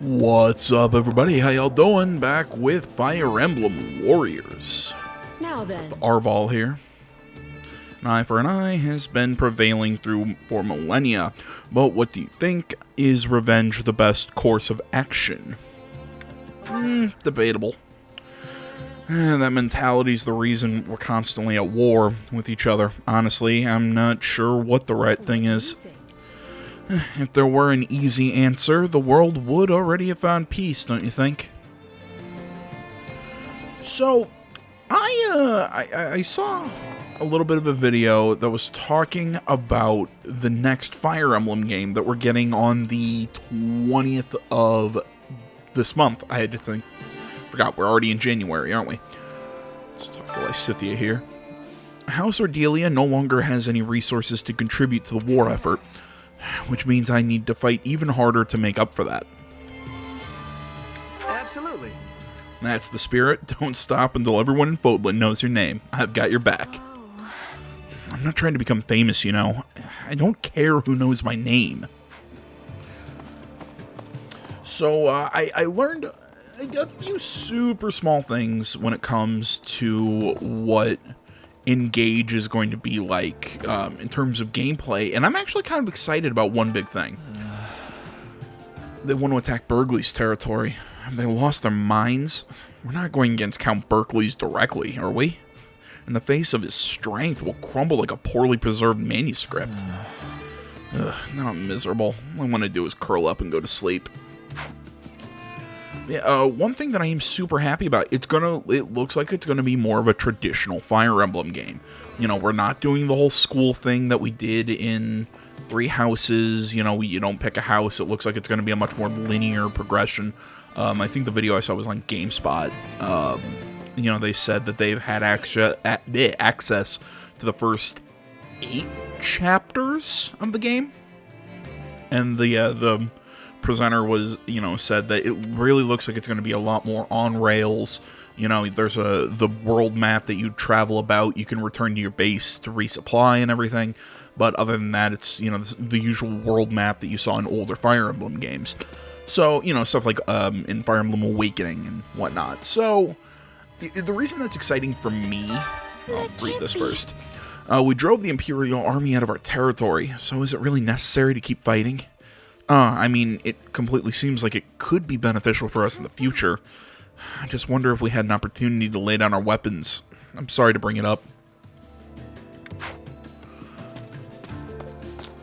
What's up, everybody? How y'all doing? Back with Fire Emblem Warriors. Now then, Arval here. An eye for an eye has been prevailing for millennia, but what do you think? Is revenge the best course of action? Debatable. That mentality's the reason we're constantly at war with each other. Honestly, I'm not sure what the right thing is. If there were an easy answer, the world would already have found peace, don't you think? So, I saw a little bit of a video that was talking about the next Fire Emblem game that we're getting on the 20th of this month. I had to think. Forgot, we're already in January, aren't we? Let's talk to Lysithea here. House Ordelia no longer has any resources to contribute to the war effort, which means I need to fight even harder to make up for that. Absolutely. That's the spirit. Don't stop until everyone in Fodlan knows your name. I've got your back. I'm not trying to become famous, you know. I don't care who knows my name. So, I learned a few super small things when it comes to what Engage is going to be like in terms of gameplay, and I'm actually kind of excited about one big thing. They want to attack Berkeley's territory. Have they lost their minds? We're not going against Count Berkeley's directly, are we? In the face of his strength, we'll crumble like a poorly preserved manuscript. Now I'm miserable. All I want to do is curl up and go to sleep. Yeah, one thing that I am super happy about, it looks like it's gonna be more of a traditional Fire Emblem game. You know, we're not doing the whole school thing that we did in Three Houses. You know, you don't pick a house. It looks like it's gonna be a much more linear progression. I think the video I saw was on GameSpot. You know, they said that they've had access to the first 8 chapters of the game, and the presenter was, said that it really looks like it's going to be a lot more on rails. You know, there's the world map that you travel about. You can return to your base to resupply and everything. But other than that, it's, the usual world map that you saw in older Fire Emblem games. So, stuff like in Fire Emblem Awakening and whatnot. So, the reason that's exciting for me, I'll read this first. We drove the Imperial Army out of our territory, so is it really necessary to keep fighting? I mean, it completely seems like it could be beneficial for us in the future. I just wonder if we had an opportunity to lay down our weapons. I'm sorry to bring it up.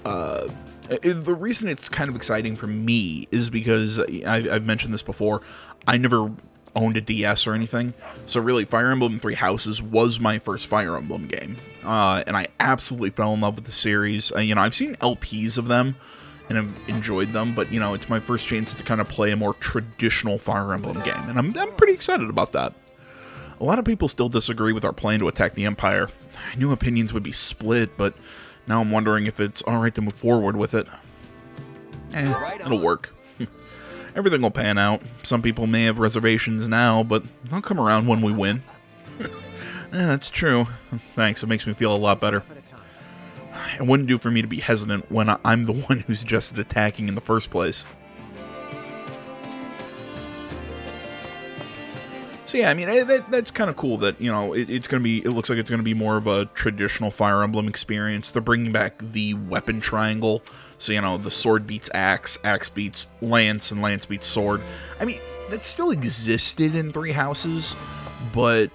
The reason it's kind of exciting for me is because, I've mentioned this before, I never owned a DS or anything. So really, Fire Emblem Three Houses was my first Fire Emblem game. And I absolutely fell in love with the series. I've seen LPs of them and I've enjoyed them, but, it's my first chance to kind of play a more traditional Fire Emblem game, and I'm pretty excited about that. A lot of people still disagree with our plan to attack the Empire. I knew opinions would be split, but now I'm wondering if it's alright to move forward with it. It'll work. Everything will pan out. Some people may have reservations now, but they'll come around when we win. That's true. Thanks, it makes me feel a lot better. It wouldn't do for me to be hesitant when I'm the one who suggested attacking in the first place. So yeah, I mean, that's kind of cool that, it looks like it's going to be more of a traditional Fire Emblem experience. They're bringing back the weapon triangle. So, the sword beats axe, axe beats lance, and lance beats sword. I mean, that still existed in Three Houses, but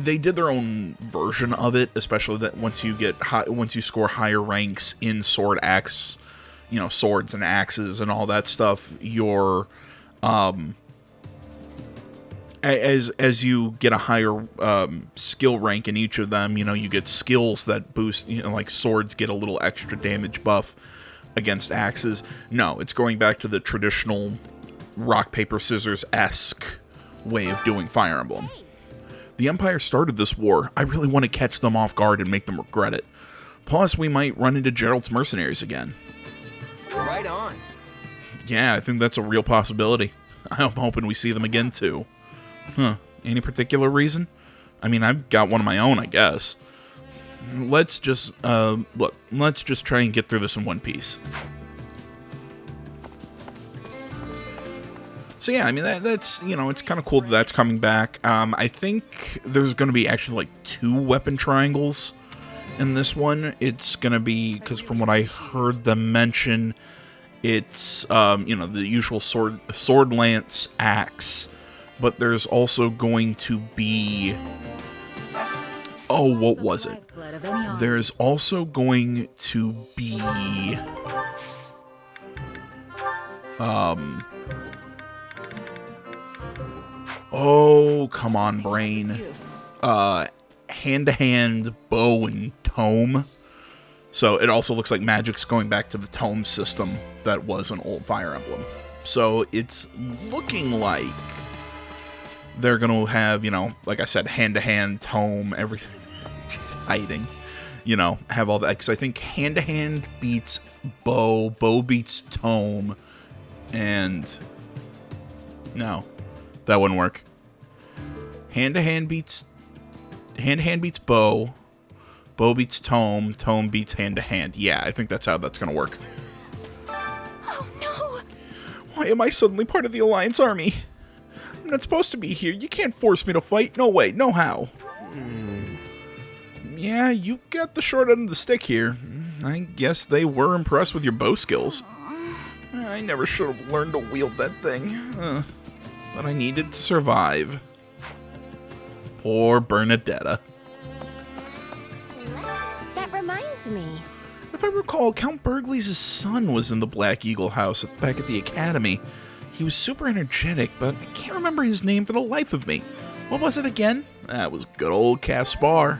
they did their own version of it, especially that once you score higher ranks in sword axe, swords and axes and all that stuff, your as you get a higher skill rank in each of them, you get skills that boost, like swords get a little extra damage buff against axes. No, it's going back to the traditional rock paper scissors-esque way of doing Fire Emblem. The Empire started this war. I really want to catch them off guard and make them regret it. Plus, we might run into Gerald's mercenaries again. Right on. Yeah, I think that's a real possibility. I'm hoping we see them again, too. Any particular reason? I mean, I've got one of my own, I guess. Let's just try and get through this in one piece. So yeah, I mean that's it's kind of cool that that's coming back. I think there's going to be actually like 2 weapon triangles in this one. It's going to be, because from what I heard them mention, it's the usual sword, lance, axe, but there's also going to be, oh, what was it? There's also going to be oh, come on, brain. Hand-to-hand bow and tome. So it also looks like Magic's going back to the tome system that was an old Fire Emblem. So it's looking like they're going to have, like I said, hand-to-hand, tome, everything. Just hiding. Have all that. Because I think hand-to-hand beats bow, bow beats tome, and... No. That wouldn't work. Hand-to-hand beats bow. Bow beats tome. Tome beats hand-to-hand. Yeah, I think that's how that's gonna work. Oh, no! Why am I suddenly part of the Alliance Army? I'm not supposed to be here. You can't force me to fight. No way. No how. Yeah, you got the short end of the stick here. I guess they were impressed with your bow skills. I never should have learned to wield that thing. But I needed to survive. Poor Bernadetta. That reminds me. If I recall, Count Burgley's son was in the Black Eagle house back at the academy. He was super energetic, but I can't remember his name for the life of me. What was it again? That was good old Caspar.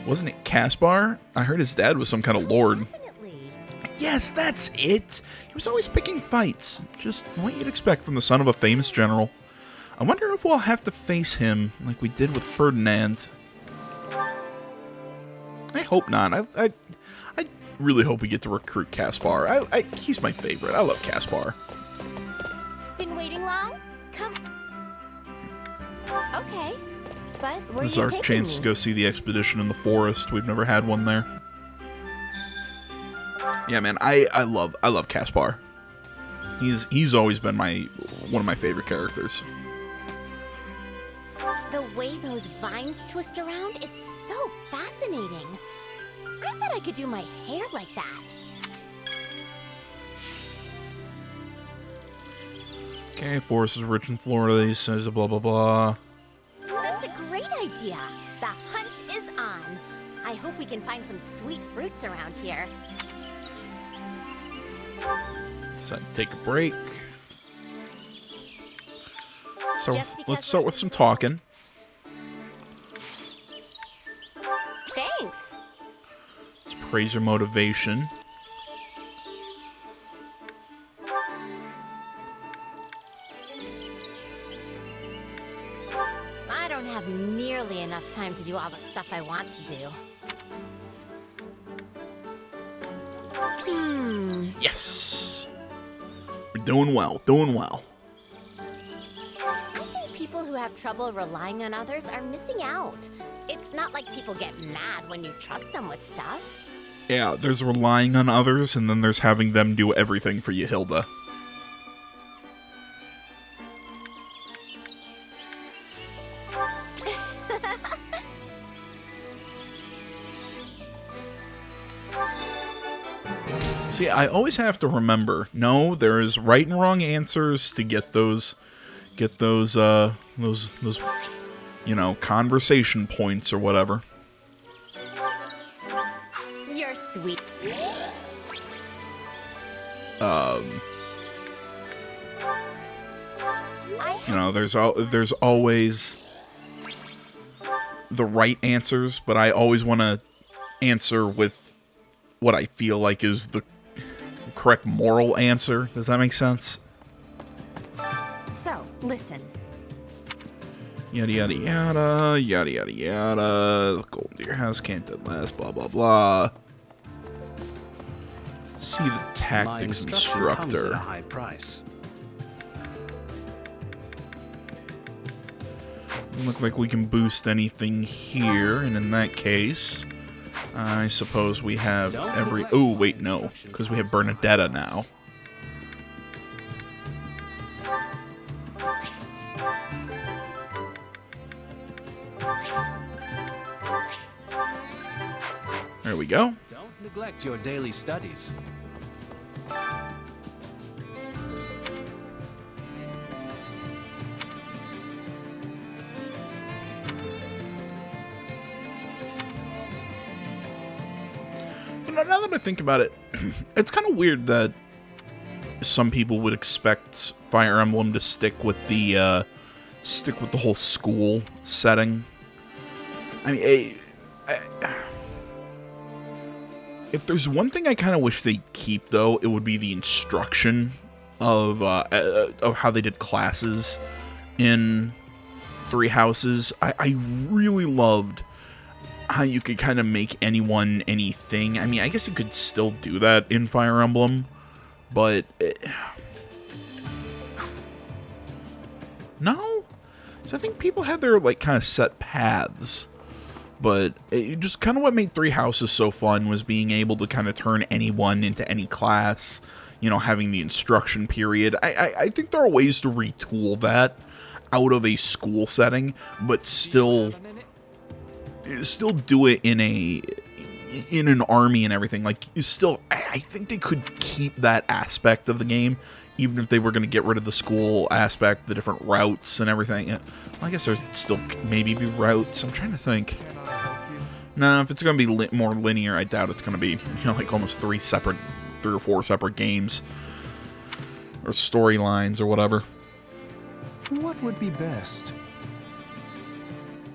Wasn't it Caspar? I heard his dad was some kind of lord. Definitely. Yes, that's it. He was always picking fights. Just what you'd expect from the son of a famous general. I wonder if we'll have to face him like we did with Ferdinand. I hope not. I really hope we get to recruit Caspar. He's my favorite. I love Caspar. Been waiting long? Come. Okay. But where This is are you our taking chance me? to go see the expedition in the forest. We've never had one there. Yeah, man, I love Caspar. He's always been one of my favorite characters. The way those vines twist around is so fascinating. I bet I could do my hair like that. Okay, forest is rich in Florida. He says blah blah blah. That's a great idea. The hunt is on. I hope we can find some sweet fruits around here. So take a break. So Just because let's start with some talking. Thanks. Let's praise your motivation. I don't have nearly enough time to do all the stuff I want to do. Yes! We're doing well, doing well. I think people who have trouble relying on others are missing out. It's not like people get mad when you trust them with stuff. Yeah, there's relying on others, and then there's having them do everything for you, Hilda. See, I always have to remember, no, there is right and wrong answers to get those, conversation points or whatever. You're sweet. There's always the right answers, but I always want to answer with what I feel like is the correct moral answer. Does that make sense? So, listen. Yada yada yada, yada yada yada. The golden deer house can't dead last. Blah blah blah. See the My tactics instruction comes at a instructor. high price. Doesn't look like we can boost anything here, and in that case, I suppose we have every... Oh, wait, no, because we have Bernadetta now. There we go. Don't neglect your daily studies. But now that I think about it, it's kind of weird that some people would expect Fire Emblem to stick with the whole school setting. I mean, if there's one thing I kind of wish they'd keep, though, it would be the instruction of how they did classes in Three Houses. I really loved how you could kind of make anyone anything. I mean, I guess you could still do that in Fire Emblem, but no. So I think people had their like kind of set paths, but it just kind of what made Three Houses so fun was being able to kind of turn anyone into any class. You know, having the instruction period. I think there are ways to retool that out of a school setting, but still do it in an army and everything. Like, I think they could keep that aspect of the game, even if they were going to get rid of the school aspect, the different routes and everything. Well, I guess there's still maybe be routes. I'm trying to think. No, if it's going to be more linear, I doubt it's going to be, like almost 3 or 4 separate games or storylines or whatever. What would be best?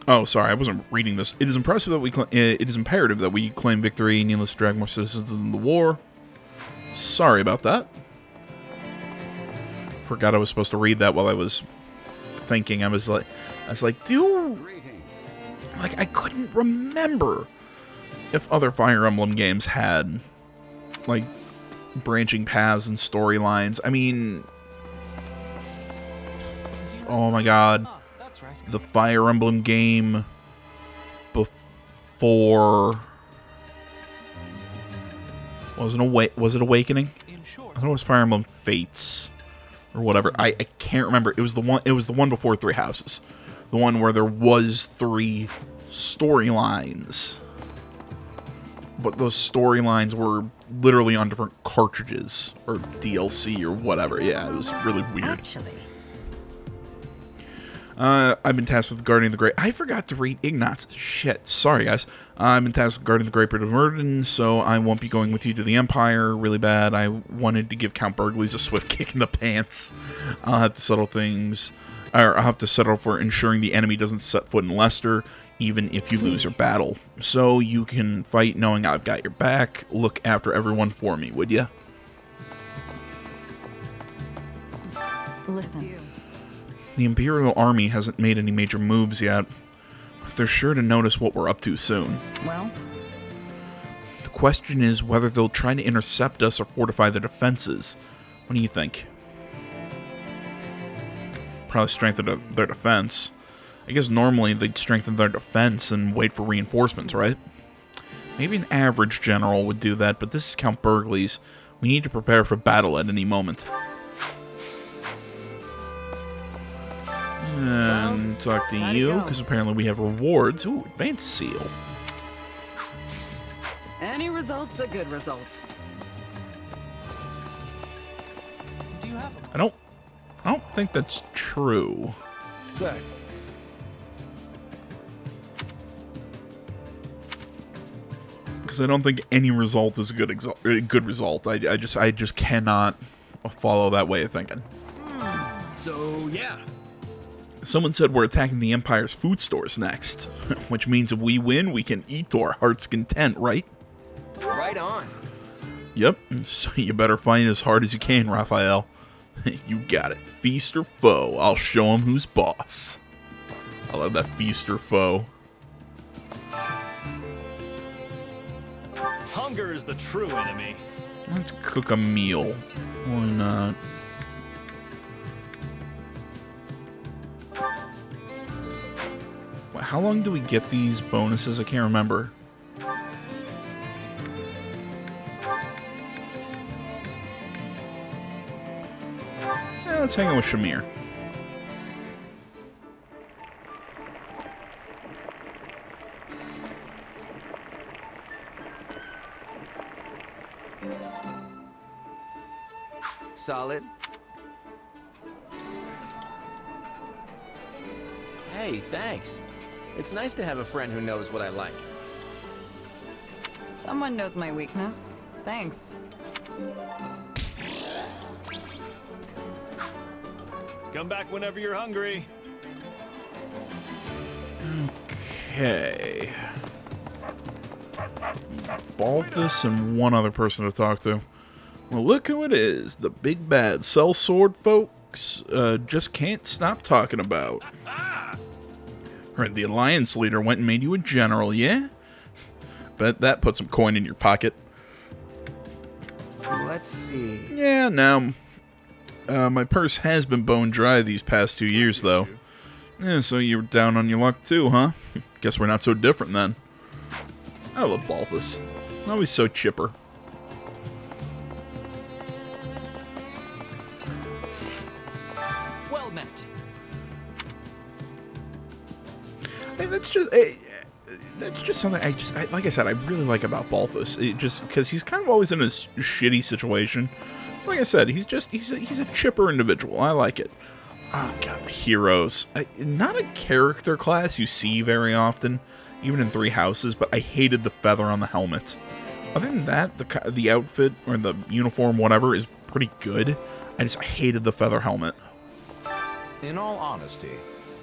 Oh, sorry, I wasn't reading this. It is impressive that it is imperative that we claim victory, needless to drag more citizens in the war. Sorry about that. Forgot I was supposed to read that while I was thinking. I was like, dude, like I couldn't remember if other Fire Emblem games had like branching paths and storylines. I mean, oh my god. The Fire Emblem game before was it Awakening? I thought it was Fire Emblem Fates or whatever. I can't remember. It was the one before Three Houses. The one where there was 3 storylines. But those storylines were literally on different cartridges or DLC or whatever. Yeah, it was really weird. Actually, I've been tasked with guarding the Great... I forgot to read Ignat's. Shit. Sorry, guys. I've been tasked with guarding the Great Bridge of Murden, so I won't be going with you to the Empire. Really bad. I wanted to give Count Burgley's a swift kick in the pants. I'll have to settle things... Or I'll have to settle for ensuring the enemy doesn't set foot in Leicester, even if you lose your battle. So you can fight knowing I've got your back. Look after everyone for me, would ya? Listen. The Imperial Army hasn't made any major moves yet, but they're sure to notice what we're up to soon. Well? The question is whether they'll try to intercept us or fortify their defenses. What do you think? Probably strengthen their defense. I guess normally they'd strengthen their defense and wait for reinforcements, right? Maybe an average general would do that, but this is Count Burgley's. We need to prepare for battle at any moment. And talk to you, because apparently we have rewards. Ooh, advanced seal. Any result's a good result. Do you have I don't think that's true. Say. Because I don't think any result is a good result. I just cannot follow that way of thinking. So, yeah. Someone said we're attacking the Empire's food stores next, which means if we win, we can eat to our heart's content, right? Right on. Yep, so you better fight as hard as you can, Raphael. You got it. Feast or foe, I'll show him who's boss. I love that feast or foe. Hunger is the true enemy. Let's cook a meal. Why not? How long do we get these bonuses? I can't remember. Let's hang out with Shamir. solid. Hey, thanks. It's nice to have a friend who knows what I like. Someone knows my weakness. Thanks. Come back whenever you're hungry. Okay. Balthus and one other person to talk to. Well, look who it is. The big bad sellsword folks just can't stop talking about. Heard the Alliance leader went and made you a general, yeah? Bet that put some coin in your pocket. Let's see. Yeah, now, my purse has been bone dry these past 2 years, though. Yeah, so you're down on your luck too, huh? Guess we're not so different then. I love Balthus. Always so chipper. Well met. Hey, that's just something like I said, I really like about Balthus. It just because he's kind of always in a shitty situation. Like I said, he's a chipper individual. I like it. Oh god, heroes. Not a character class you see very often, even in Three Houses. But I hated the feather on the helmet. Other than that, the outfit or the uniform, whatever, is pretty good. I hated the feather helmet. In all honesty,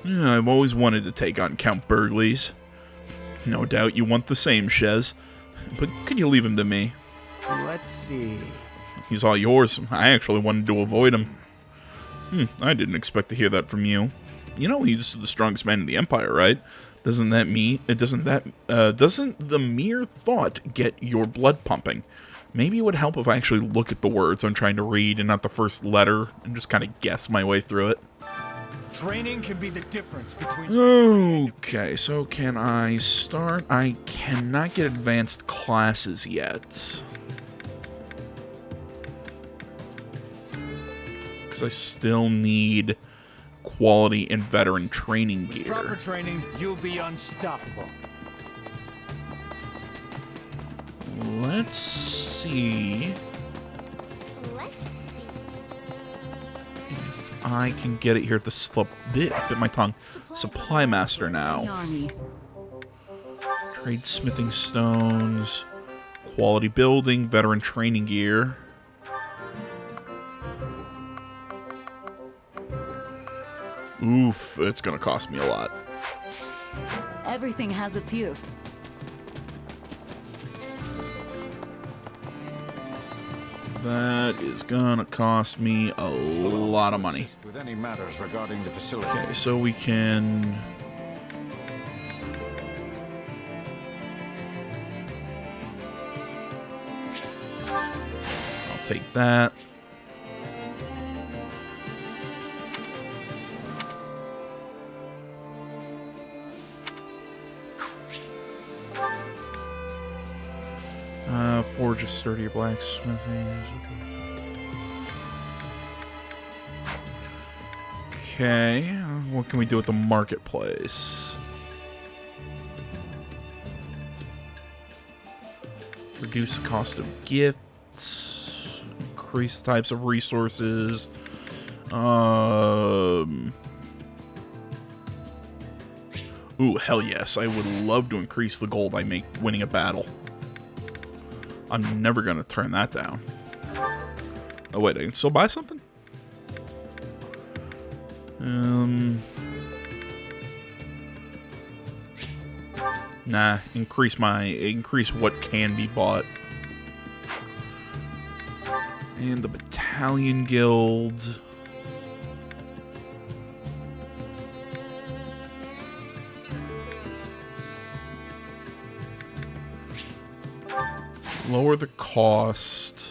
Yeah, I've always wanted to take on Count Burgley's. No doubt you want the same, Shez. But could you leave him to me? Let's see. He's all yours. I actually wanted to avoid him. I didn't expect to hear that from you. You know he's the strongest man in the Empire, right? Doesn't the mere thought get your blood pumping? Maybe it would help if I actually look at the words I'm trying to read and not the first letter and just kind of guess my way through it. training can be the difference between... Okay, so can I start? I cannot get advanced classes yet. Because I still need quality and veteran training gear. Proper training, you'll be unstoppable. Let's see Let's see. if I can get it here at the bit my tongue. Supply Master now. Army. Trade smithing stones, quality building, veteran training gear. Oof, it's gonna cost me a lot. Everything has its use. That is gonna cost me a lot of money. With any matters regarding the facility. Okay, so we can... I'll take that. Forge a sturdier blacksmithing. Okay, what can we do at the marketplace? Reduce the cost of gifts. Increase the types of resources. Ooh, hell yes. I would love to increase the gold I make winning a battle. I'm never going to turn that down. Oh, wait, I can still buy something? Nah, increase what can be bought. And the Battalion Guild. Lower the cost.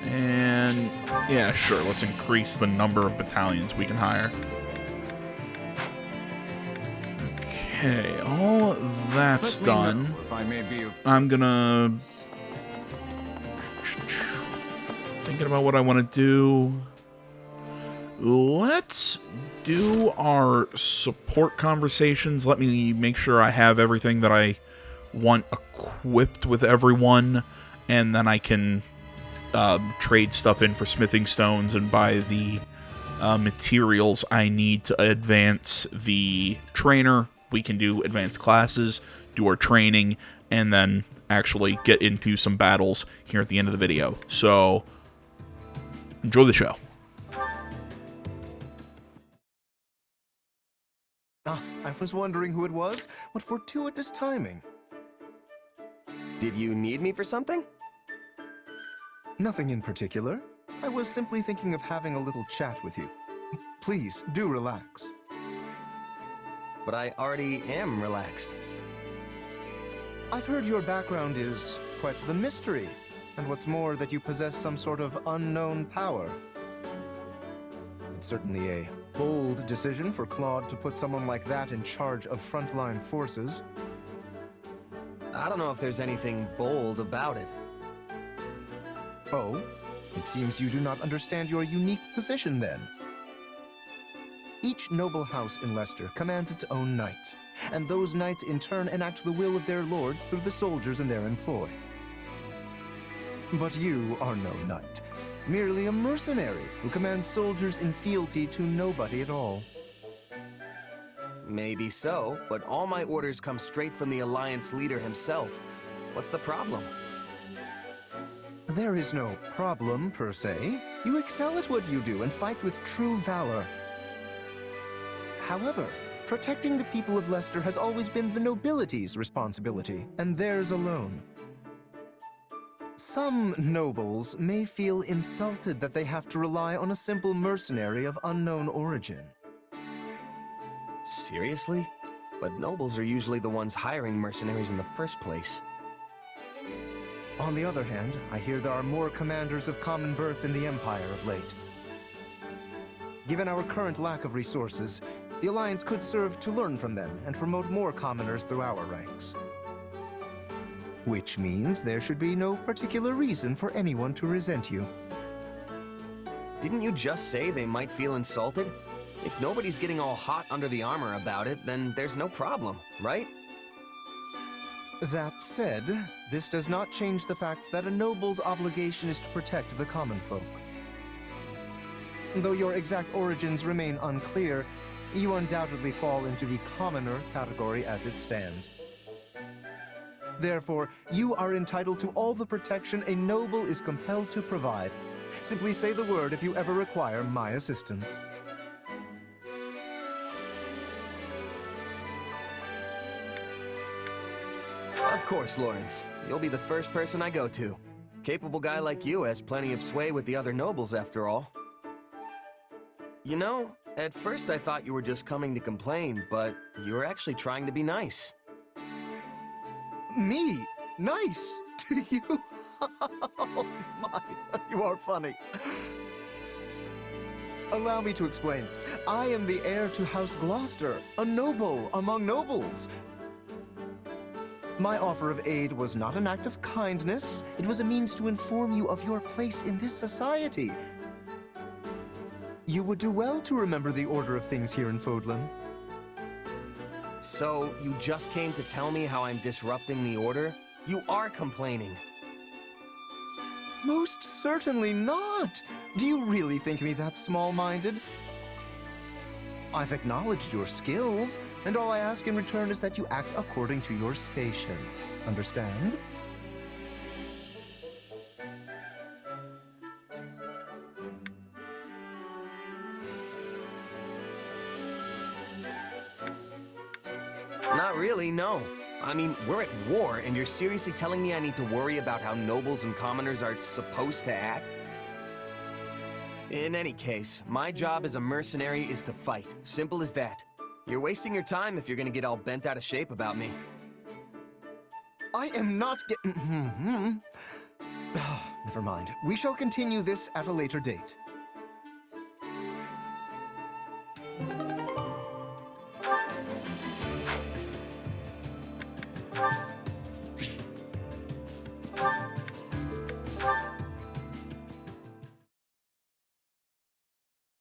And yeah, sure, let's increase the number of battalions we can hire. Okay, all that's done. If I may be of... I'm gonna... Thinking about what I want to do. Let's do our support conversations. Let me make sure I have everything that I want equipped with everyone, and then I can trade stuff in for smithing stones and buy the materials I need to advance the trainer. We can do advanced classes, do our training, and then actually get into some battles here at the end of the video. So, enjoy the show. I was wondering who it was. What fortuitous timing. Did you need me for something? Nothing in particular. I was simply thinking of having a little chat with you. Please, do relax. But I already am relaxed. I've heard your background is quite the mystery, and what's more, that you possess some sort of unknown power. It's certainly a bold decision for Claude to put someone like that in charge of frontline forces. I don't know if there's anything bold about it. Oh, it seems you do not understand your unique position then. Each noble house in Leicester commands its own knights, and those knights in turn enact the will of their lords through the soldiers in their employ. But you are no knight, merely a mercenary who commands soldiers in fealty to nobody at all. Maybe so, but all my orders come straight from the Alliance leader himself. What's the problem? There is no problem, per se. You excel at what you do and fight with true valor. However, protecting the people of Leicester has always been the nobility's responsibility, and theirs alone. Some nobles may feel insulted that they have to rely on a simple mercenary of unknown origin. Seriously? But nobles are usually the ones hiring mercenaries in the first place. On the other hand, I hear there are more commanders of common birth in the Empire of late. Given our current lack of resources, the Alliance could serve to learn from them and promote more commoners through our ranks. Which means there should be no particular reason for anyone to resent you. Didn't you just say they might feel insulted? If nobody's getting all hot under the armor about it, then there's no problem, right? That said, this does not change the fact that a noble's obligation is to protect the common folk. Though your exact origins remain unclear, you undoubtedly fall into the commoner category as it stands. Therefore, you are entitled to all the protection a noble is compelled to provide. Simply say the word if you ever require my assistance. Of course, Lawrence. You'll be the first person I go to. Capable guy like you has plenty of sway with the other nobles, after all. You know, at first I thought you were just coming to complain, but you were actually trying to be nice. Me? Nice? To you? Oh my, you are funny. Allow me to explain. I am the heir to House Gloucester, a noble among nobles. My offer of aid was not an act of kindness. It was a means to inform you of your place in this society. You would do well to remember the order of things here in Fodlan. So, you just came to tell me how I'm disrupting the order? You are complaining. Most certainly not! Do you really think me that small-minded? I've acknowledged your skills, and all I ask in return is that you act according to your station. Understand? Not really, no. I mean, we're at war, and you're seriously telling me I need to worry about how nobles and commoners are supposed to act? In any case, my job as a mercenary is to fight. Simple as that. You're wasting your time if you're gonna get all bent out of shape about me. I am not Never mind. We shall continue this at a later date.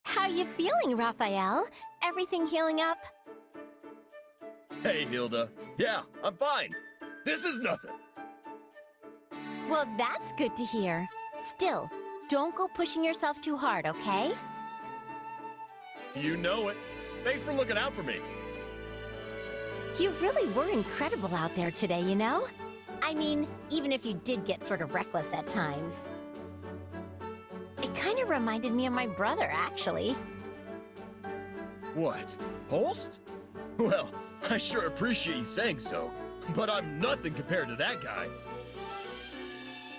How you feeling, Raphael? Everything healing up? Hey, Hilda. Yeah, I'm fine. This is nothing. Well, that's good to hear. Still, don't go pushing yourself too hard, okay? You know it. Thanks for looking out for me. You really were incredible out there today, you know? I mean, even if you did get sort of reckless at times. It kind of reminded me of my brother, actually. What? Holst? Well, I sure appreciate you saying so, but I'm nothing compared to that guy.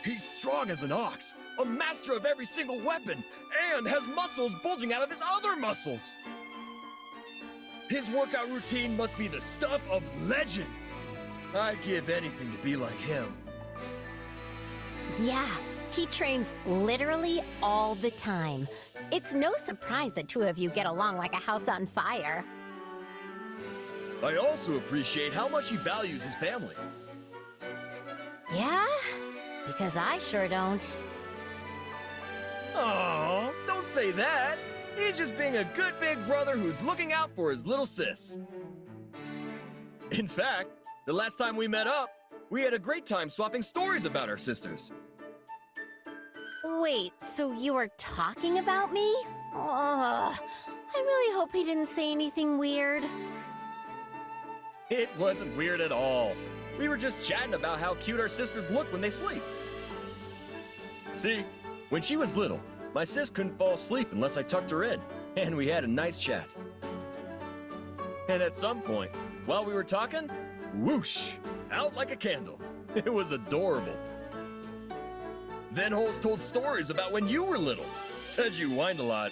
He's strong as an ox, a master of every single weapon, and has muscles bulging out of his other muscles. His workout routine must be the stuff of legend. I'd give anything to be like him. Yeah, he trains literally all the time. It's no surprise the two of you get along like a house on fire. I also appreciate how much he values his family. Yeah? Because I sure don't. Aw, don't say that. He's just being a good big brother who's looking out for his little sis. In fact, the last time we met up, we had a great time swapping stories about our sisters. Wait, so you were talking about me? Ugh, I really hope he didn't say anything weird. It wasn't weird at all. We were just chatting about how cute our sisters look when they sleep. See, when she was little, my sis couldn't fall asleep unless I tucked her in, and we had a nice chat. And at some point, while we were talking, whoosh, out like a candle. It was adorable. Then Holst told stories about when you were little. Said you whined a lot.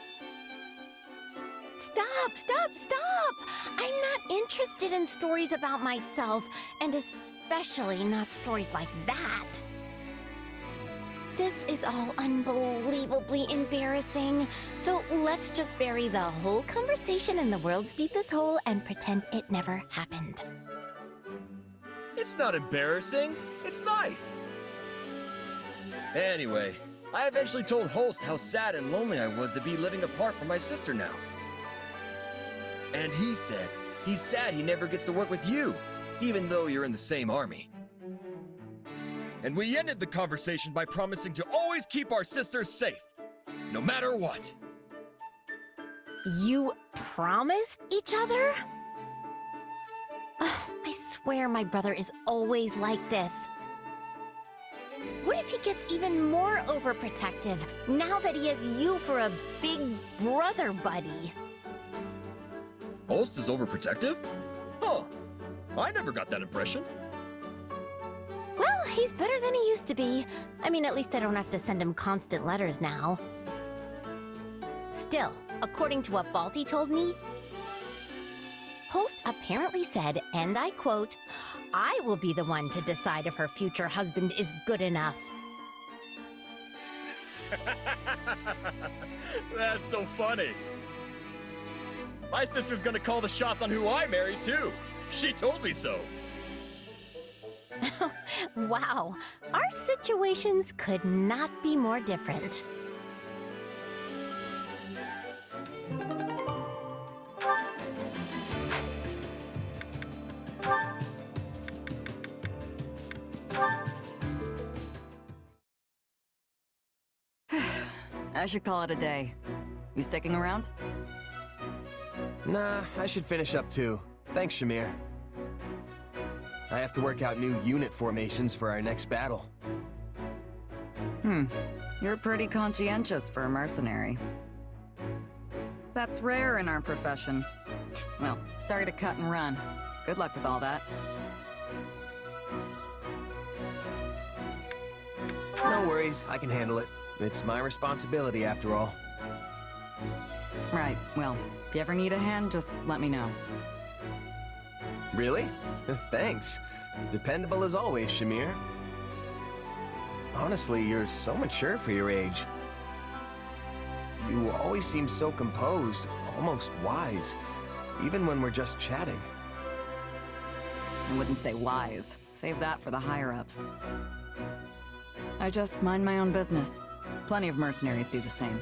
Stop, stop, stop! I'm not interested in stories about myself, and especially not stories like that. This is all unbelievably embarrassing, so let's just bury the whole conversation in the world's deepest hole and pretend it never happened. It's not embarrassing. It's nice. Anyway, I eventually told Holst how sad and lonely I was to be living apart from my sister now. And he said he's sad he never gets to work with you, even though you're in the same army. And we ended the conversation by promising to always keep our sisters safe, no matter what. You promised each other? Ugh, I swear my brother is always like this. What if he gets even more overprotective now that he has you for a big brother buddy? Holst is overprotective? Huh. I never got that impression. Well, he's better than he used to be. I mean, at least I don't have to send him constant letters now. Still, according to what Balti told me, Holst apparently said, and I quote, "I will be the one to decide if her future husband is good enough." That's so funny. My sister's gonna call the shots on who I marry, too. She told me so. Wow, our situations could not be more different. I should call it a day. You sticking around? Nah, I should finish up too. Thanks, Shamir. I have to work out new unit formations for our next battle. You're pretty conscientious for a mercenary. That's rare in our profession. Well, sorry to cut and run. Good luck with all that. No worries, I can handle it. It's my responsibility after all. Right, well, if you ever need a hand, just let me know. Really? Thanks. Dependable as always, Shamir. Honestly, you're so mature for your age. You always seem so composed, almost wise, even when we're just chatting. I wouldn't say wise. Save that for the higher-ups. I just mind my own business. Plenty of mercenaries do the same.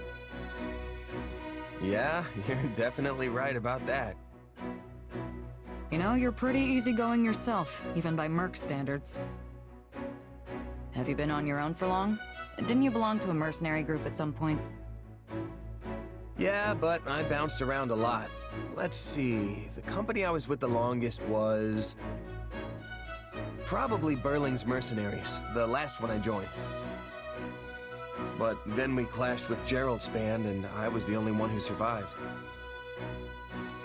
Yeah, you're definitely right about that. You know, you're pretty easygoing yourself, even by Merc standards. Have you been on your own for long? Didn't you belong to a mercenary group at some point? Yeah, but I bounced around a lot. Let's see, the company I was with the longest was... probably Burling's Mercenaries, the last one I joined. But then we clashed with Gerald's band, and I was the only one who survived.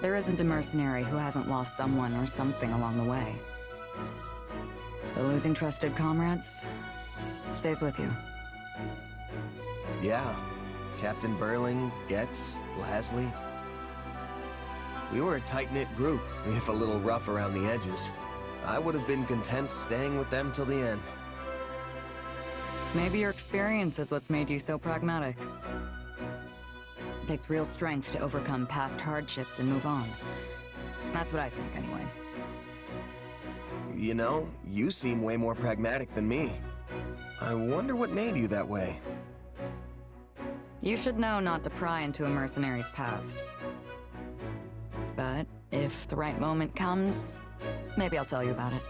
There isn't a mercenary who hasn't lost someone or something along the way. But losing trusted comrades stays with you. Yeah, Captain Burling, Getz, Lasley. We were a tight-knit group, if a little rough around the edges. I would have been content staying with them till the end. Maybe your experience is what's made you so pragmatic. It takes real strength to overcome past hardships and move on. That's what I think, anyway. You know, you seem way more pragmatic than me. I wonder what made you that way. You should know not to pry into a mercenary's past. But if the right moment comes, maybe I'll tell you about it.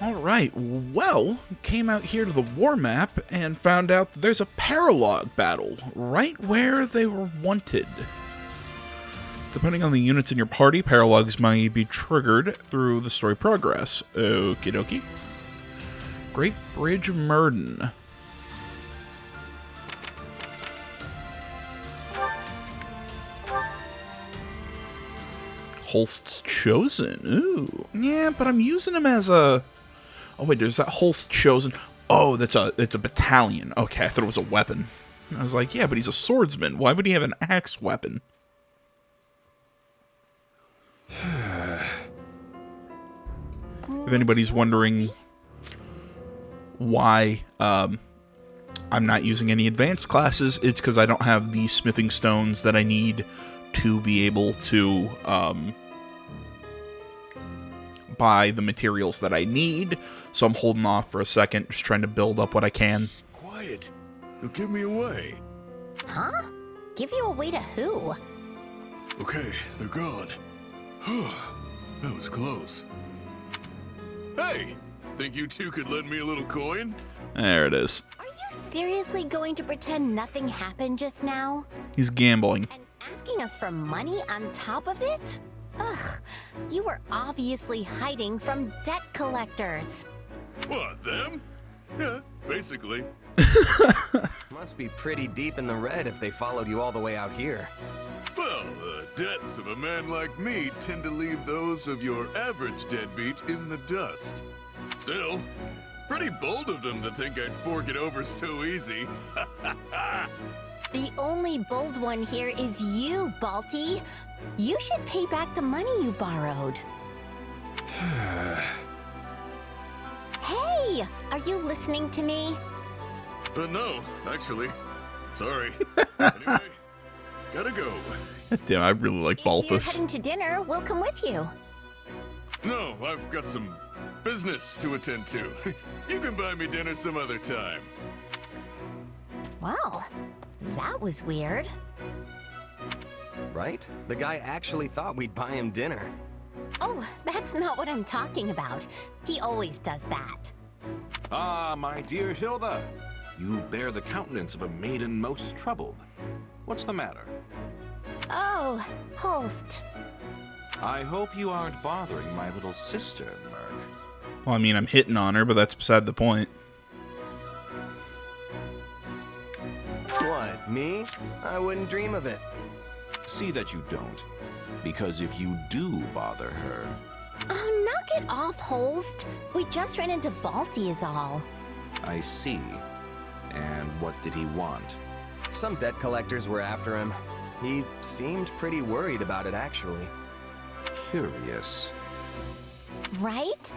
All right, well, came out here to the war map and found out that there's a paralog battle right where they were wanted. Depending on the units in your party, paralogs might be triggered through the story progress. Okie dokie. Great Bridge of Murden. Holst's Chosen. Ooh. Yeah, but I'm using him as a... Oh, wait, there's that Holst Chosen. Oh, it's a battalion. Okay, I thought it was a weapon. I was like, yeah, but he's a swordsman. Why would he have an axe weapon? If anybody's wondering why I'm not using any advanced classes, it's because I don't have the smithing stones that I need to be able to buy the materials that I need. So I'm holding off for a second, just trying to build up what I can. Quiet. You'll give me away. Huh? Give you away to who? Okay, they're gone. That was close. Hey! Think you two could lend me a little coin? There it is. Are you seriously going to pretend nothing happened just now? He's gambling. And asking us for money on top of it? Ugh, you were obviously hiding from debt collectors. What, them? Yeah, basically. Must be pretty deep in the red if they followed you all the way out here. Well, the debts of a man like me tend to leave those of your average deadbeat in the dust. Still, pretty bold of them to think I'd fork it over so easy. The only bold one here is you, Balti. You should pay back the money you borrowed. Hey, are you listening to me? No, actually. Sorry. Anyway, gotta go. Damn, I really like If you're Balthus. heading to dinner, we'll come with you. No, I've got some business to attend to. You can buy me dinner some other time. Well, that was weird. Right? The guy actually thought we'd buy him dinner. Oh, that's not what I'm talking about. He always does that. Ah, my dear Hilda. You bear the countenance of a maiden most troubled. What's the matter? Oh, Holst. I hope you aren't bothering my little sister, Merc. Well, I mean, I'm hitting on her, but that's beside the point. What, me? I wouldn't dream of it. See that you don't. Because if you do bother her... Oh, knock it off, Holst. We just ran into Balti is all. I see. And what did he want? Some debt collectors were after him. He seemed pretty worried about it, actually. Curious. Right?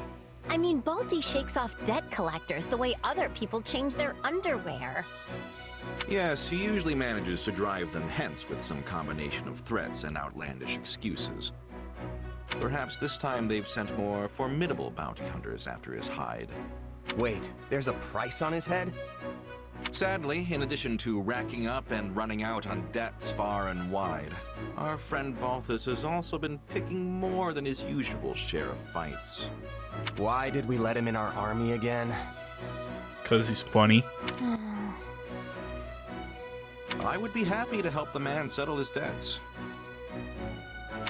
I mean, Balti shakes off debt collectors the way other people change their underwear. Yes, he usually manages to drive them hence with some combination of threats and outlandish excuses. Perhaps this time they've sent more formidable bounty hunters after his hide. Wait, there's a price on his head? Sadly, in addition to racking up and running out on debts far and wide, our friend Balthus has also been picking more than his usual share of fights. Why did we let him in our army again? Because he's funny. I would be happy to help the man settle his debts.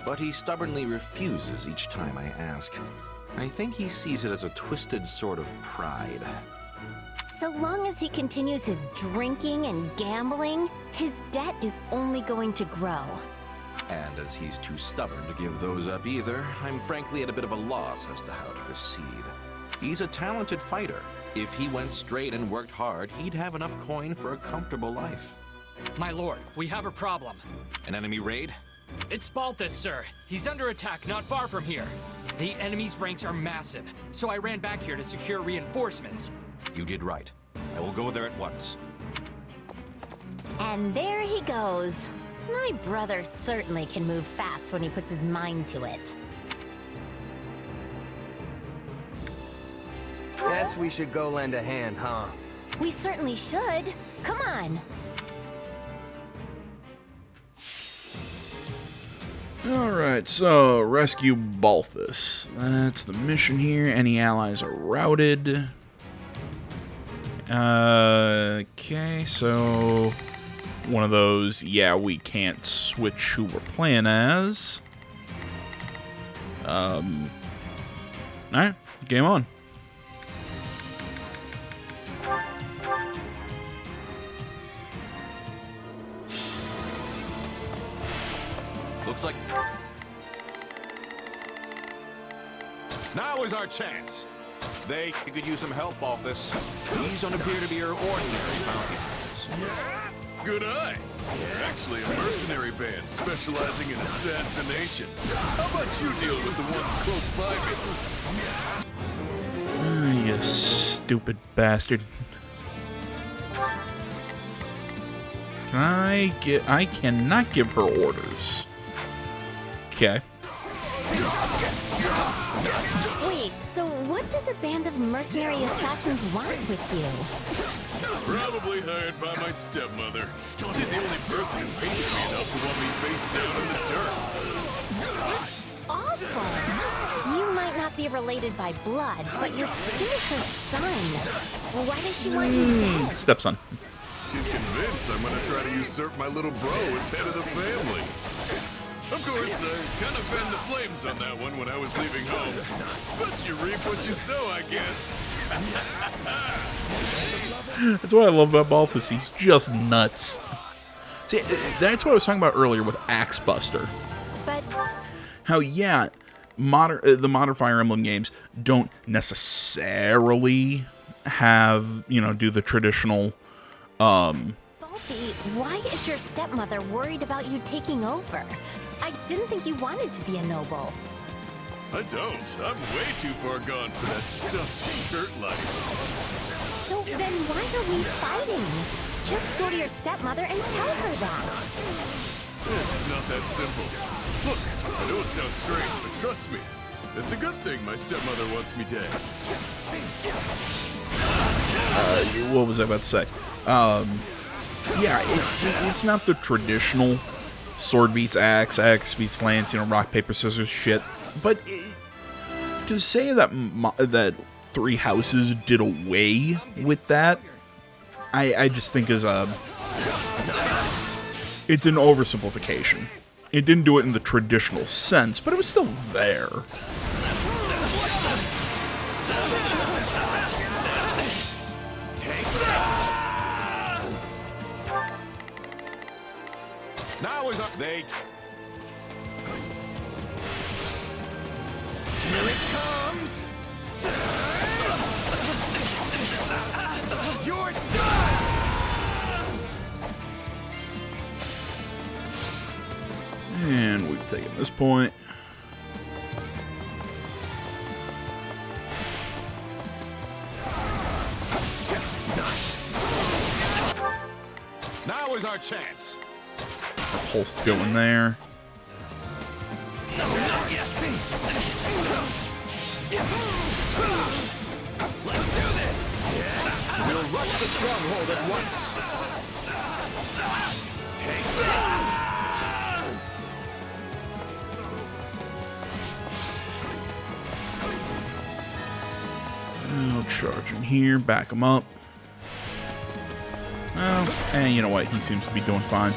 But he stubbornly refuses each time I ask. I think he sees it as a twisted sort of pride. So long as he continues his drinking and gambling, his debt is only going to grow. And as he's too stubborn to give those up either, I'm frankly at a bit of a loss as to how to proceed. He's a talented fighter. If he went straight and worked hard, he'd have enough coin for a comfortable life. My lord, we have a problem. An enemy raid? It's Balthus, sir. He's under attack not far from here. The enemy's ranks are massive, so I ran back here to secure reinforcements. You did right. I will go there at once. And there he goes. My brother certainly can move fast when he puts his mind to it. Guess we should go lend a hand, huh? We certainly should. Come on. Alright, so rescue Balthus. That's the mission here. Any allies are routed. Okay, so one of those, yeah, we can't switch who we're playing as. Alright, game on. Looks like... Now is our chance. They could use some help, Balthus. These don't appear to be your ordinary bounty hunters. Good eye. We're actually a mercenary band specializing in assassination. How about you deal with the ones close by me? You stupid bastard. I cannot give her orders. Okay. Wait, so what does a band of mercenary assassins want with you? Probably hired by my stepmother. She's the only person who hates me enough to want me face down in the dirt. That's awful. You might not be related by blood, but you're still her son. Why does she want you dead? Stepson. She's convinced I'm gonna try to usurp my little bro as head of the family. Of course, I kind of fanned the flames on that one when I was leaving home. But you reap what you sow, I guess. That's what I love about Balthus. He's just nuts. See, that's what I was talking about earlier with Axe Buster. But how, yeah, the modern Fire Emblem games don't necessarily have, you know, do the traditional, Balti, why is your stepmother worried about you taking over? I didn't think you wanted to be a noble. I don't. I'm way too far gone for that stuffed shirt life. So then why are we fighting? Just go to your stepmother and tell her that. It's not that simple. Look, I know it sounds strange, but trust me. It's a good thing my stepmother wants me dead. What was I about to say? Yeah, it's not the traditional sword beats axe, axe beats lance, you know, rock, paper, scissors shit. But to say that that Three Houses did away with that, I just think is it's an oversimplification. It didn't do it in the traditional sense, but it was still there. Now is up. They... Here it comes! You're done! And we've taken this point. Now is our chance. Pulse going there. Let's do this! We'll rush the stronghold at once. Take I'll charge him here, back him up. Oh, and you know what? He seems to be doing fine.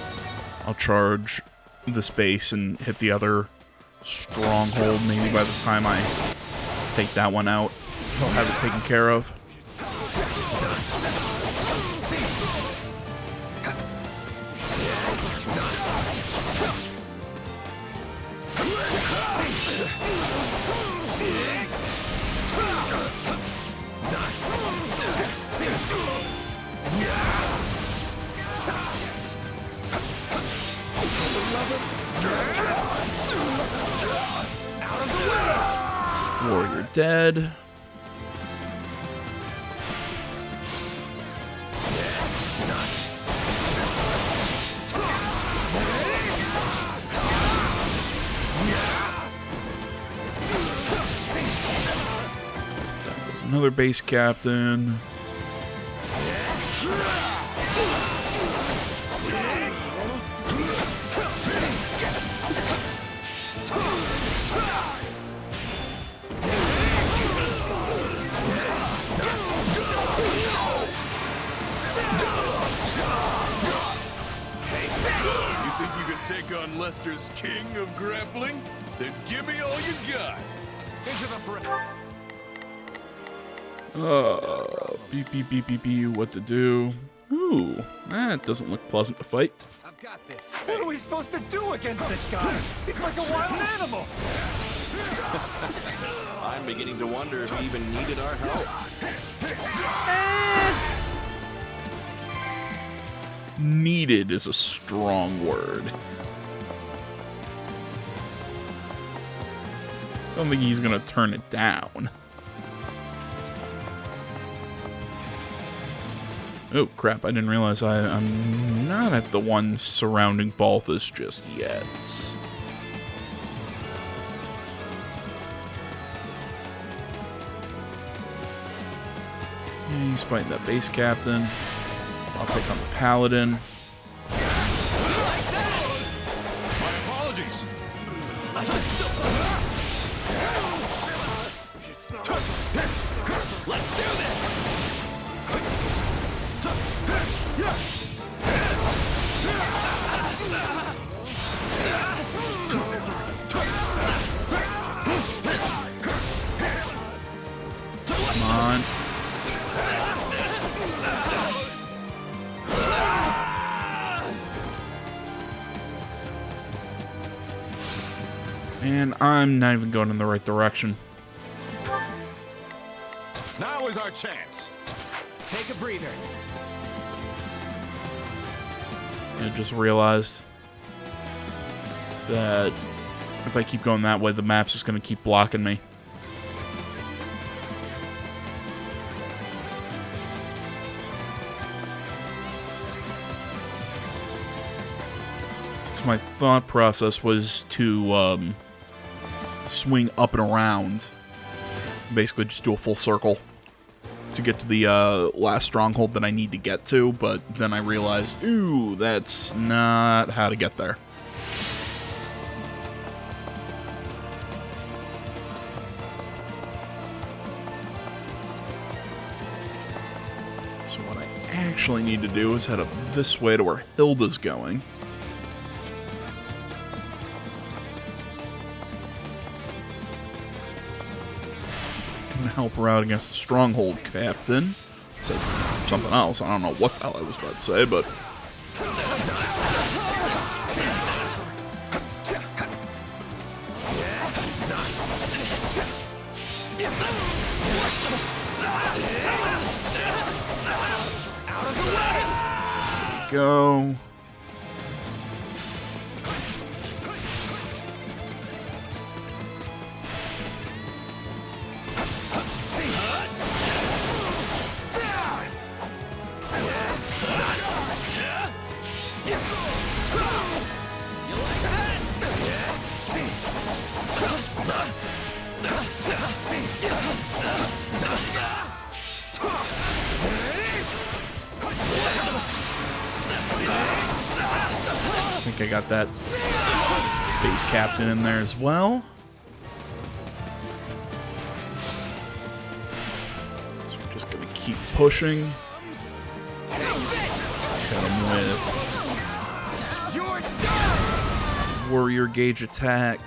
I'll charge this base and hit the other stronghold. Maybe by the time I take that one out, he'll have it taken care of. Warrior dead. There's another base captain. take on Lester's king of grappling? Then give me all you got. Into the front. Beep, beep, beep, beep, beep, what to do. Ooh, that doesn't look pleasant to fight. I've got this. What are we supposed to do against this guy? He's like a wild animal. I'm beginning to wonder if he even needed our help. Needed is a strong word. I don't think he's gonna turn it down. Oh crap, I didn't realize I'm not at the one surrounding Balthus just yet. Yeah, he's fighting that base captain. I'll pick on the paladin. My apologies. Let's do this! Come on. And I'm not even going in the right direction. Now is our chance. Take a breather. I just realized that if I keep going that way, the map's just going to keep blocking me. So my thought process was to swing up and around. Basically just do a full circle to get to the last stronghold that I need to get to, but then I realized, ooh, that's not how to get there. So what I actually need to do is head up this way to where Hilda's going. Help her out against the stronghold captain. Said something else. I don't know what the hell I was about to say, but go. think I got that base captain in there as well. So we're just gonna keep pushing. Hit him with warrior gauge attack.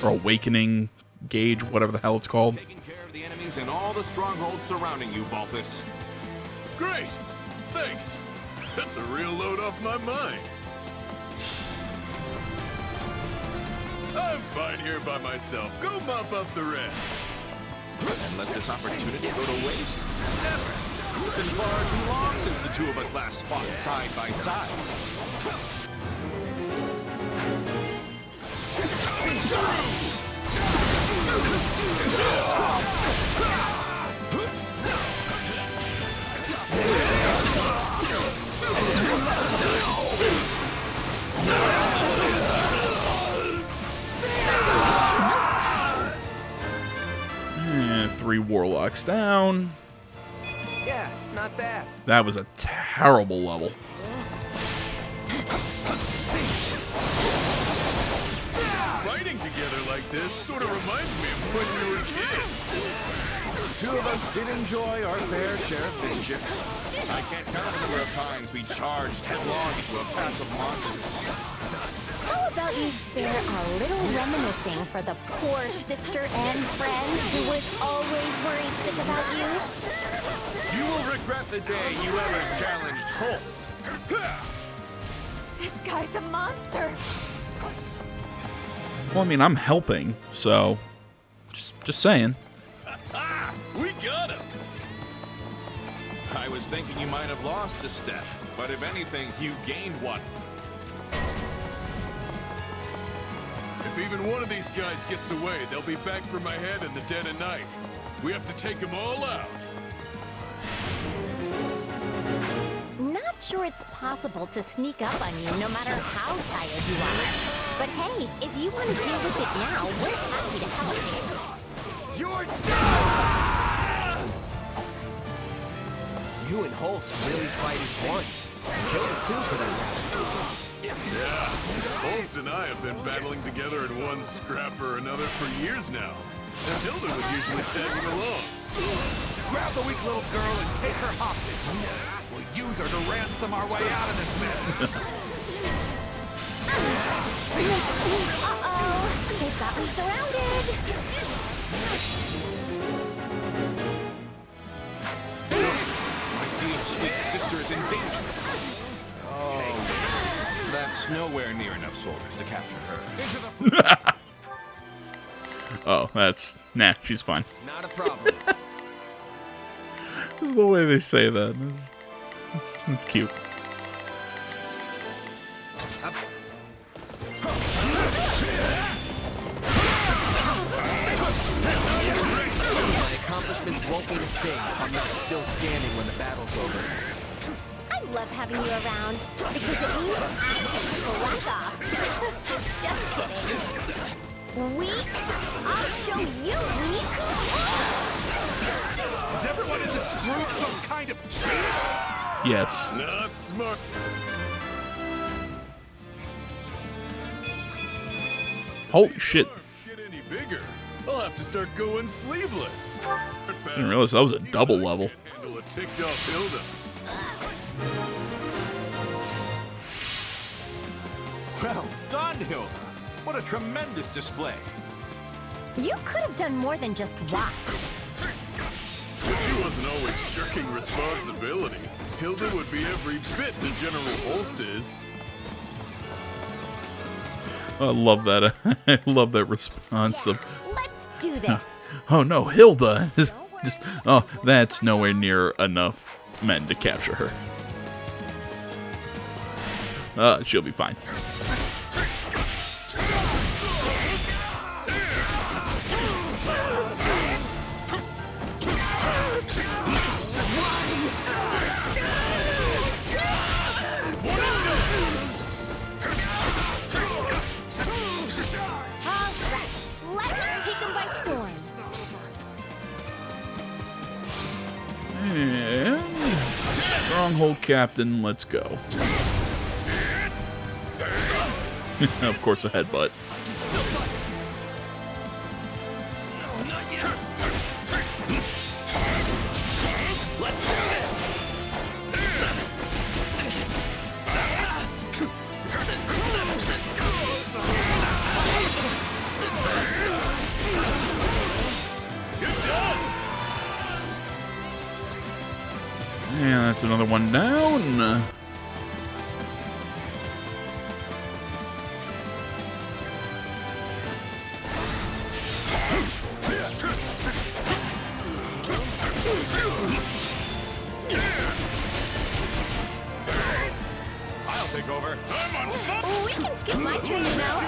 Or awakening gauge, whatever the hell it's called. Taking care of the enemies and all the strongholds surrounding you, Balthus. Great! Thanks! That's a real load off my mind. I'm fine here by myself. Go mop up the rest. And let this opportunity go to waste? Never! It's been far too long since the two of us last fought side by side. And 3 warlocks down. Yeah, not bad. That was a terrible level. Fighting together like this sort of reminds me of when we were kids. The two of us did enjoy our fair share of mischief. I can't count the number of times we charged headlong into a pack of monsters. How about you spare a little reminiscing for the poor sister and friend who was always worried sick about you? You will regret the day you ever challenged Holst. This guy's a monster. Well, I mean, I'm helping, so just saying. We got him! I was thinking you might have lost a step, but if anything, you gained one. If even one of these guys gets away, they'll be back for my head in the dead of night. We have to take them all out. Not sure it's possible to sneak up on you no matter how tired you are. But hey, if you want to deal with it now, we're happy to help. You're done! You and Holst really fight as one. Hilda too, for that matter. Yeah, Holst and I have been battling together in one scrap or another for years now. And Hilda was usually tagging along. Grab the weak little girl and take her hostage. We'll use her to ransom our way out of this mess. Uh-oh, they've got me surrounded. My dear sweet sister is in danger. Oh, that's nowhere near enough soldiers to capture her. Oh, nah, she's fine. Not a problem. This is the way they say that. It's cute. My accomplishments won't mean a thing if I'm not still standing when the battle's over. I love having you around because it means I can back off. Just kidding. Weak? I'll show you weak. Is everyone in this group some kind of beast? Yes. Not smart. Holy shit. Get any bigger? I'll have to start going sleeveless. I didn't realize that was a double level. Handle a ticked off Hilda. Well done, Hilda. What a tremendous display. You could have done more than just watch. If she wasn't always shirking responsibility, Hilda would be every bit the General Holst is. I love that. I love that response of, Let's do this. oh no, Hilda. Oh, that's nowhere near enough men to capture her. She'll be fine. Let's take them by storm. And Stronghold Captain, let's go. Of course, a headbutt. Still fight. No, not yet. Let's do this. You're done. And that's another one down. I'll take over. Oh, we can skip my turn, you know.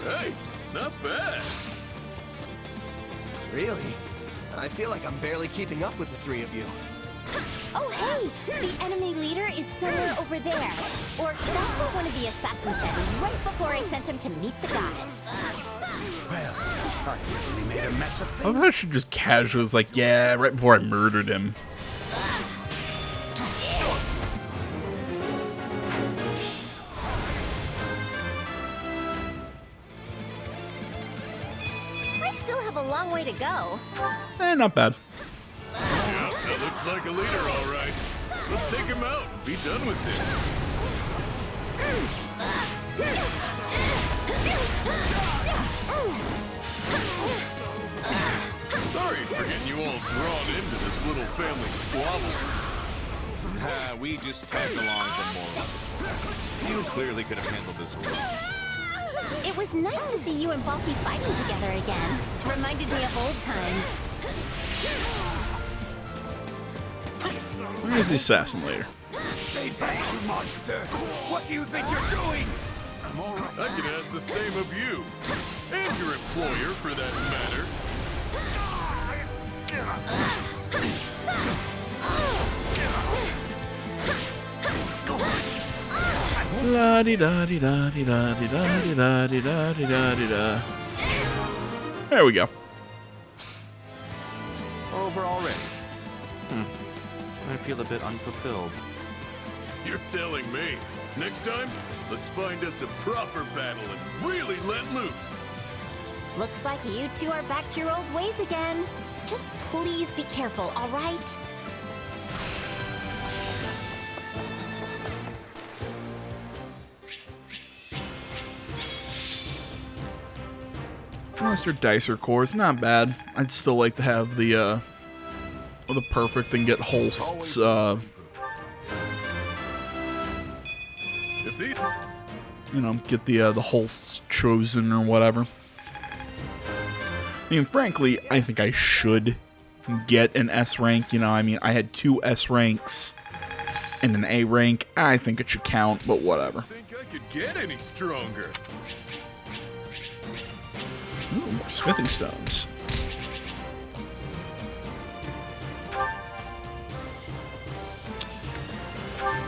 Hey, not bad. Really? I feel like I'm barely keeping up with the three of you. Oh, hey! The enemy leader is somewhere over there. Or that's what one of the assassins said right before I sent him to meet the goddess. Well, I certainly made a mess of I things. thought I should just casually was like, yeah, right before I murdered him. I still have a long way to go. Not bad. Yeah, that looks like a leader, all right. Let's take him out and be done with this. Sorry for getting you all drawn into this little family squabble. We just tagged along for morals. You clearly could have handled this well. It was nice to see you and Balti fighting together again. Reminded me of old times. Where's the assassin later? Stay back, you monster! What do you think you're doing? I'm all right. I can ask the same of you. And your employer, for that matter. La di da di da di da di da di da di da di da di da. There we go. Over already. I feel a bit unfulfilled. You're telling me. Next time, let's find us a proper battle and really let loose. Looks like you two are back to your old ways again. Just please be careful, all right? Master Dicer cores, not bad. I'd still like to have the perfect and get Holst's If these you know, get the Holst's chosen or whatever. I mean, frankly, I think I should get an S rank. You know, I mean, I had 2 S ranks and an A rank. I think it should count, but whatever. think I could get any stronger. Ooh, more smithing stones.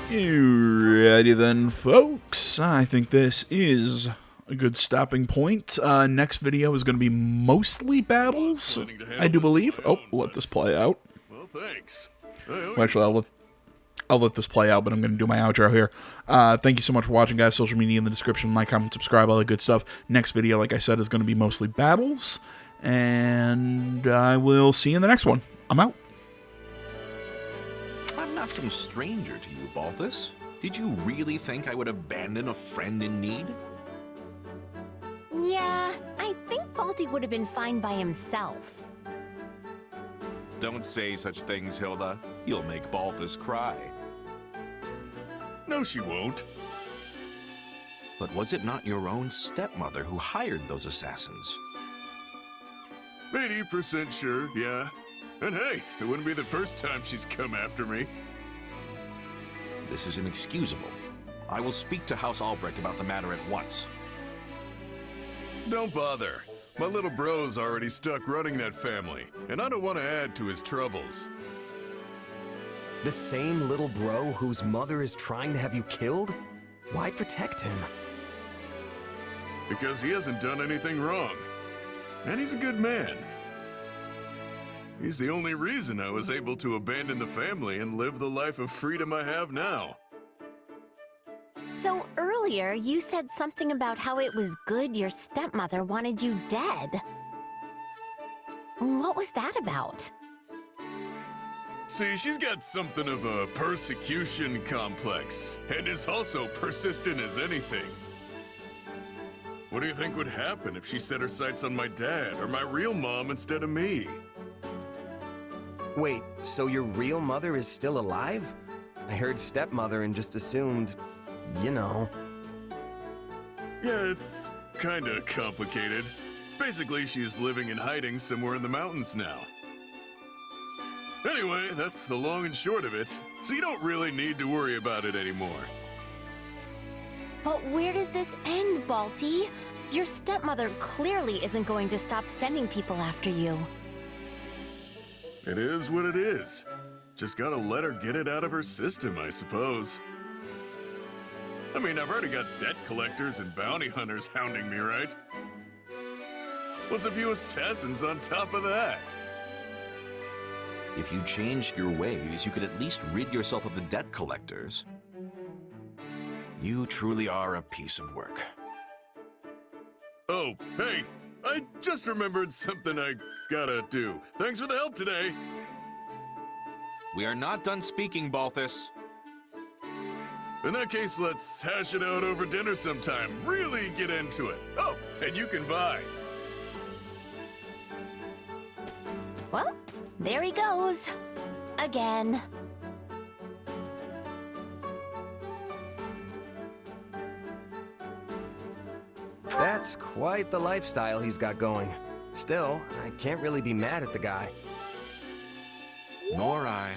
Alrighty then, folks. I think this is a good stopping point. Next video is going to be mostly battles, I do believe. Oh, we'll let this play out. Well, thanks. Well, actually, I'll let this play out, but I'm going to do my outro here. Thank you so much for watching, guys. Social media in the description. Like, comment, subscribe, all that good stuff. Next video, like I said, is going to be mostly battles. And I will see you in the next one. I'm out. I'm not some stranger to you, Balthus. Did you really think I would abandon a friend in need? Yeah, I think Balti would have been fine by himself. Don't say such things, Hilda. You'll make Balthus cry. No, she won't. But was it not your own stepmother who hired those assassins? 80% sure, yeah. And hey, it wouldn't be the first time she's come after me. This is inexcusable. I will speak to House Albrecht about the matter at once. Don't bother. My little bro's already stuck running that family, and I don't want to add to his troubles. The same little bro whose mother is trying to have you killed? Why protect him? Because he hasn't done anything wrong. And he's a good man. He's the only reason I was able to abandon the family and live the life of freedom I have now. So earlier, you said something about how it was good your stepmother wanted you dead. What was that about? See, she's got something of a persecution complex, and is also persistent as anything. What do you think would happen if she set her sights on my dad or my real mom instead of me? Wait, so your real mother is still alive? I heard stepmother and just assumed, you know. Yeah, it's kinda complicated. Basically, she's living in hiding somewhere in the mountains now. Anyway, that's the long and short of it, so you don't really need to worry about it anymore. But where does this end, Balti? Your stepmother clearly isn't going to stop sending people after you. It is what it is. Just gotta let her get it out of her system, I suppose. I mean, I've already got debt collectors and bounty hunters hounding me, right? What's a few assassins on top of that? If you changed your ways, you could at least rid yourself of the debt collectors. You truly are a piece of work. Oh, hey, I just remembered something I gotta do. Thanks for the help today. We are not done speaking, Balthus. In that case, let's hash it out over dinner sometime. Really get into it. Oh, and you can buy. Well, there he goes. Again. That's quite the lifestyle he's got going. Still, I can't really be mad at the guy. Nor I.